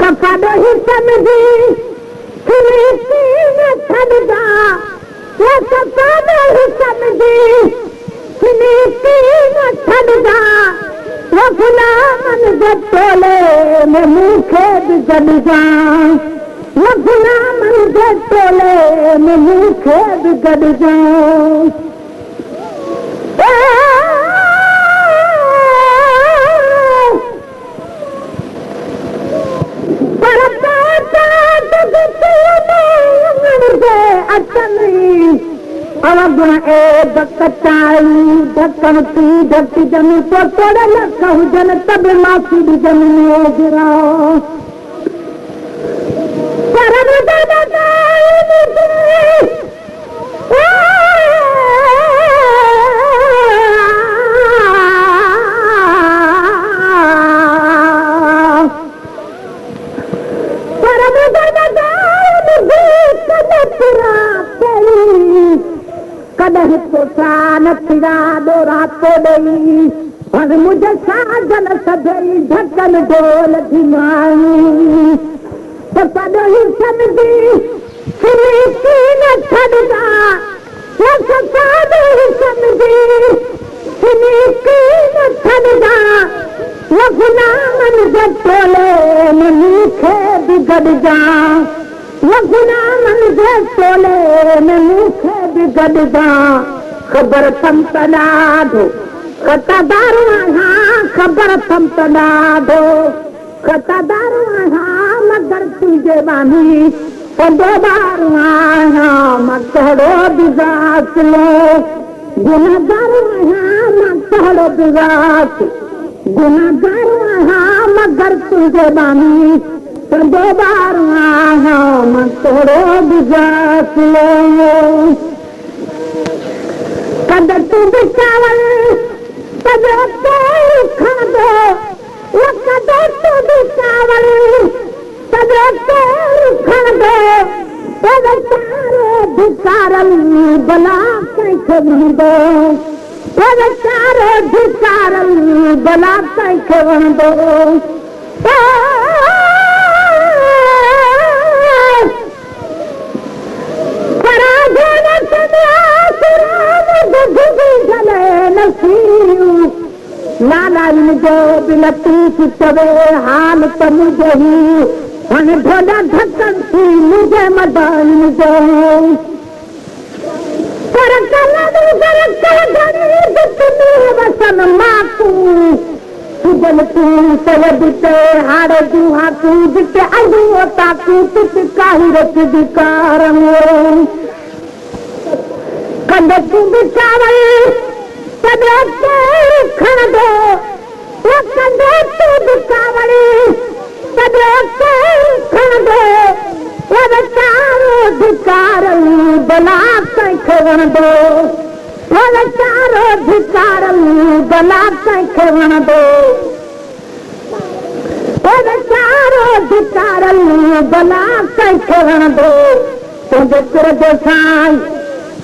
सफ़ा ही समझी फिरती न छॾदा सफ़ा ही समझी फिरती न छॾदा गुलामन जे टोले में मूंखे बि गॾिजां गुलामन जे टोले में मूंखे बि गॾिजां ढक्कन थी ढकी जमी तो तोड़े लख हुजन तब माफ़ी भी जमी गिरा कॾहिं पोसा न फिरा डोरा तोड़ई पर मुझे साजन सजई ढक्कन ढोल धिमाई तो कॾहिं समझी फिरती न छॾदा कॾहिं समझी फिरती न छॾदा गुलामन जे टोले में मूंखे बि गॾिजां गुलामन जे टोले में मूंखे बि गॾिजां ख़बर थम त ॾाढो ख़तादारो आहियां ख़बर थम त ॾाढो ख़तादारो आहियां मगर तुंहिंजे बानी पंदोदारो आहियां मां कहिड़ो बि ग़ासिलो गुनाहगारो आहियां मां कहिड़ो बि गुनाहगारो आहियां मगर तुंहिंजे बानी पंदोदारो आहियां मां कहिड़ो बि ग़ासिलो कद तू भी चावल कद तेल खादो कद तू भी चावल कद तेल खादो चारो धिकारल भला कंहिंखे वणंदो चारो धिकारल भला कंहिंखे वणंदो लालाइन जो बि लतीफ़ चवे हाल त मुंहिंजो ही हाणे ढोला ढकन थी मुंहिंजे मदाइन जो पर वसन मातू सुजन तूं सवदिते हाड़े जूहा तूं जिते अॻुओ ताकू तित काही रखदी कारम कंद तूं बि चावल कदे तेल खणदो कंदे तूं बि चावल कदे तेल खणदो चारो धिकारल भला कंहिंखे वणंदो चारो धिकारल भला कंहिंखे वणंदो चारो धिकारल भला कंहिंखे वणंदो तुंहिंजे सिर जो साईं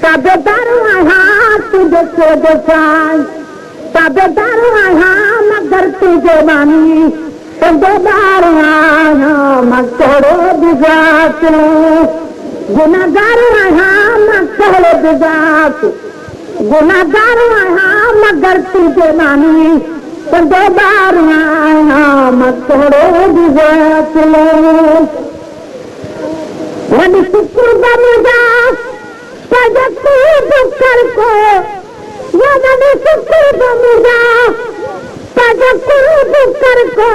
ताबेदारो आहियां तुंहिंजे सिर जो साईं ताबेदारो आहियां मगर तुंहिंजे बानी पंदोदारो आहियां मां कहिड़ो बि ग़ासिलो गुनाहगारो आहियां मां कहिड़ो बि गुनाहगारो आहियां मगर तुंहिंजे बानी पंदोदारो आहियां मां कहिड़ो बि ग़ासिलो वॾी शुक्र मुंहिंजा कर को वॾी शुक्र मुंहिंजा कर को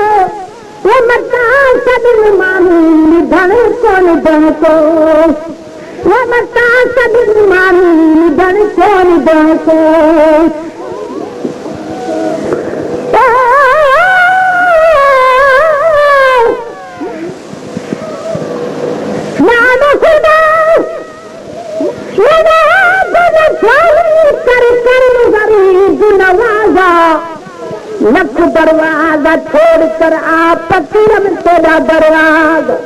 मता सभिनी माण्हू निधन कोन ॾियण को मता सभिनी माण्हू निधन कोन ॾियण को लख दरवाजा छोड़ कर आप पतिरम तेरा दरवाजा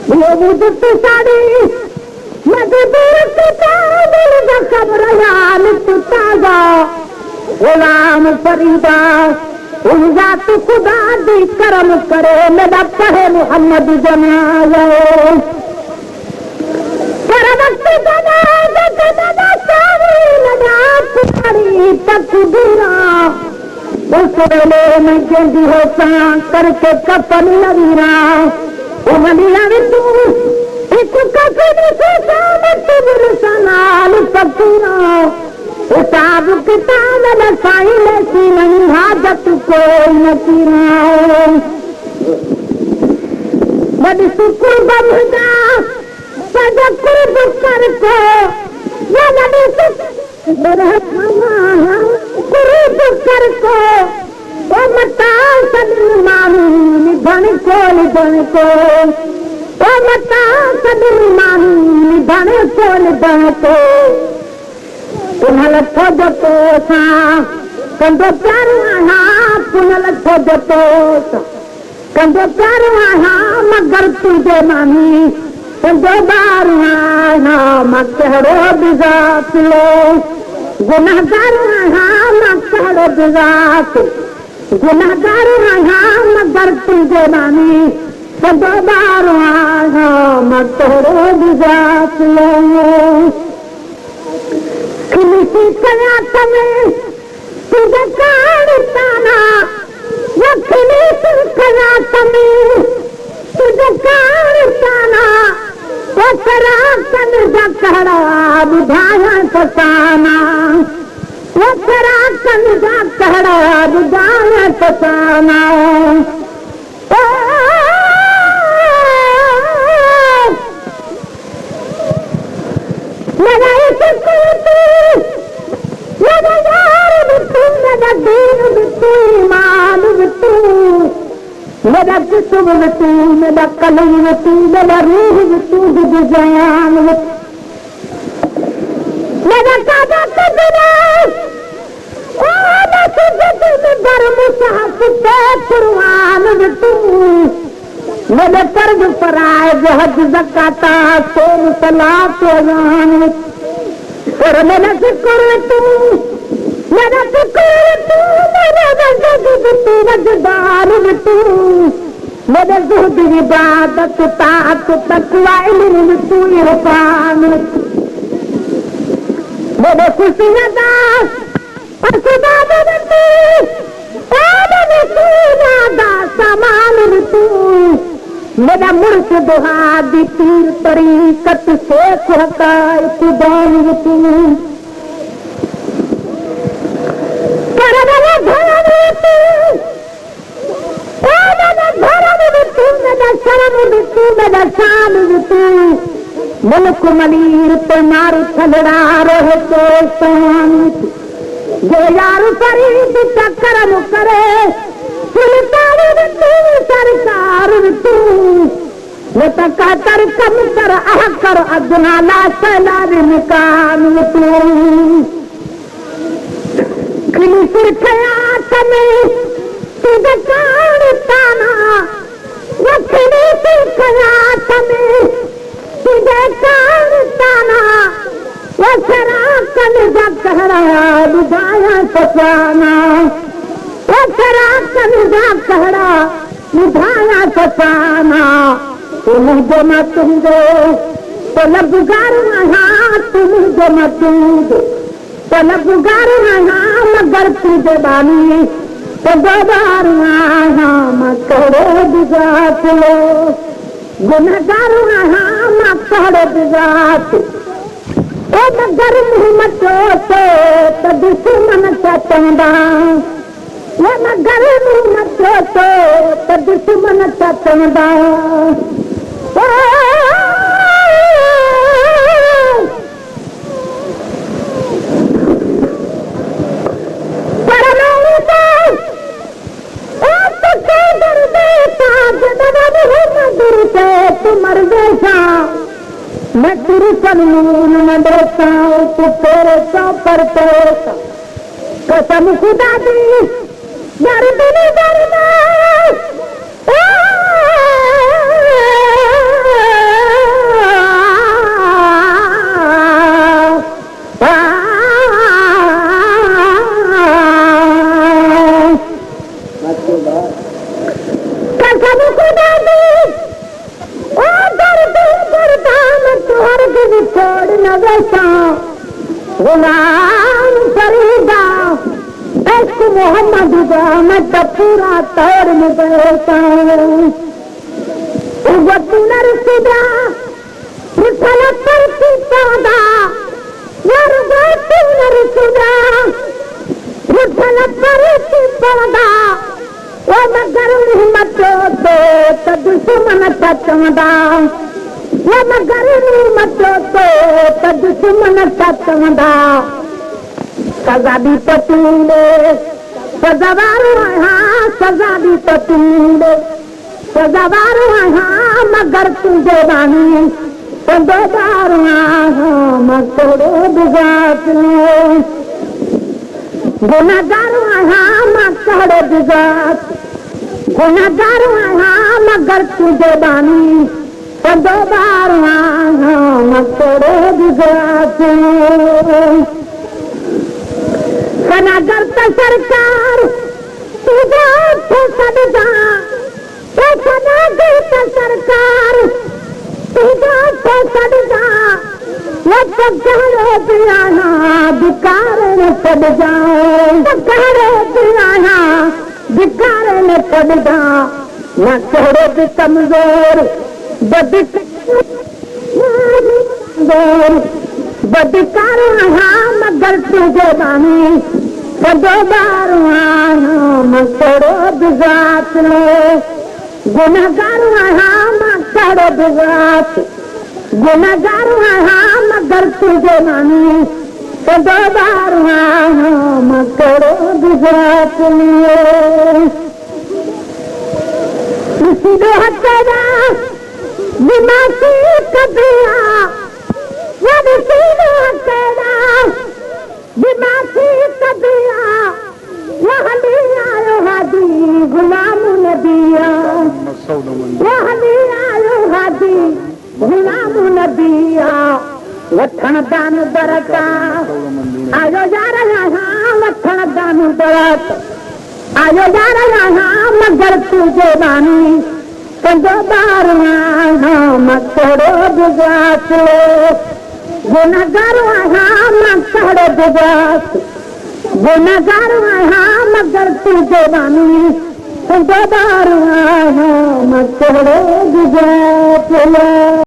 वो मुझ साड़ी मजबूर खबर यान तू ताजा गुलाम फरीदा जात खुदा दी करम करे मेरा पढ़े मोहम्मद जनाज़ो कर वक्त जनाज़ा सारी लगा तुम्हारी तकदीरा उस वेले में जंदी हो सा करके कफन नवीरा उमलिया तू एक कफन से सामत बुरसनाल फकीरा हिसाब किताब लसाई लेसी नहीं हाजत कोई न पीरा बड़ी शुक्र बमुदा सजा कुर्ब कर को या बड़ी कुर्ब कर को वो मता सदर मानी निभन को वो मता सदर मानी निभन को पुनल खोजतो सा कंदो प्यार आया पुनल खोजतो सा कंदो प्यार आया मगर तुझे मानी कंदो बार आया मकहरो बिजात लो गुनाहगार आया मकहरो बिजात गुनाहगार आया मगर तुझे मानी कंदो बार आया मकहरो बिजात लो किसी कयात में तुझे काढ़ताना वो किसी कयात में तुझे काढ़ताना वो तेरा कन्जा कहड़ा बुझाया फसाना वो तेरा कन्जा कहड़ा बुझाया फसाना मेरा यार बितू मेरा दीन बितू ईमान बितू मेरा जिस्म बितू मेरा कलम बितू मेरा रूह बितू जान मेरा कादा कदरा ओ बर्म साहब कुर्बान बितू मेरे कर्ज पर आए हज ज़काता सोम सलात अज़ान और मेरा शुक्र तू मेरा शुक्र तू मेरा तू वजदार तू मेरे ज़ुहद इबादत ताअत तक़वा इल्म तू इरफान मेरे खुशी अदा असबाब तू आदम तू नादा सामान तू मेरा मुर्श दुहा दी पीर तरीकत से हकायत दान तू करना धर्म तू धर्म तू मेरा शर्म तू मेरा शान तू मुल्क मलीर पे मारू छलड़ा रहे तो शान जो यार फरीद का करम करे सुल्तान तू सरकार तू लता कर कम कर आह कर अदना ला सलार निकान तू किली सिर खयात में तुझे काढ़ताना वखनी सिर खयात में तुझे काढ़ताना वसरा कलजा कहरा बुझाया फसाना वसरा कलजा कहरा बुझाया फसाना तुम जमा तुम दो तलबगार यहाँ तुम जमा तुम दो तलबगार यहाँ मगर तुझे बानी तो दोबार यहाँ मकड़ो बिजात लो गुनहगार यहाँ मकड़ो बिजात ओ मगर मोहम्मद तो दुश्मन चंदा वो मगर मोहम्मद तो दुश्मन चंदा मर जैसा मैं तेरी सलून में बैठा तू तेरे सौ पर पैसा कसम खुदा दी दर्द नहीं दर्द खुदा दी ओ दर्द दर्दान स्वर्ग भी छोड़ न वैसा गुलाम फरीदा इश्क मोहम्मद का मैं तो पूरा तौर में बैठा उगतु नरसिदा विठल पर की सौदा उगतु नरसिदा विठल पर की सौदा वो मगर मोहम्मद तो दुश्मन सचवदा वो मगर मोहम्मद तो दुश्मन सचवदा सजा दी तो तूने सजावारो हाँ सजा दी तो तूने सजावारो हाँ मगर तुझे बानी तो दो बार हाँ मकड़ो बिगात गुनागार हाँ मकड़ो बिगात गुनागार हाँ मगर तुझे बानी तो दो बार हाँ मकड़ो बिगात सनागर तो सरकार तुझा तो सदजा तो सनागर तो सरकार तुझा तो सदजा वो तो कहरे पियाना बिकार न सदजा तो कहरे पियाना बिकार न सदजा न कहरे भी कमजोर बदकार हाँ मगर तुझे बानी तो दो बार हाँ मकड़ो बिगात ले गुनागार हाँ मकड़ो बिगात गुनागार हाँ मगर तुझे बानी तो दो बार हाँ मकड़ो बिगात ले इसी हत्या दिमागी कबिया दिमागी कबिया आयो हादी गुलाम नबिया आयो हादी गुलाम नबिया वठण दान बरका आयो यार यहाँ वठण दान बरत आयो यार यहाँ मगर तुझे बानी कंदो बार हाँ मकड़ो बिगात गुनागार हाँ मकड़ो बिगात गुनागार हाँ मगर तुझे बानी कंदो बार हाँ मकड़ो बिगात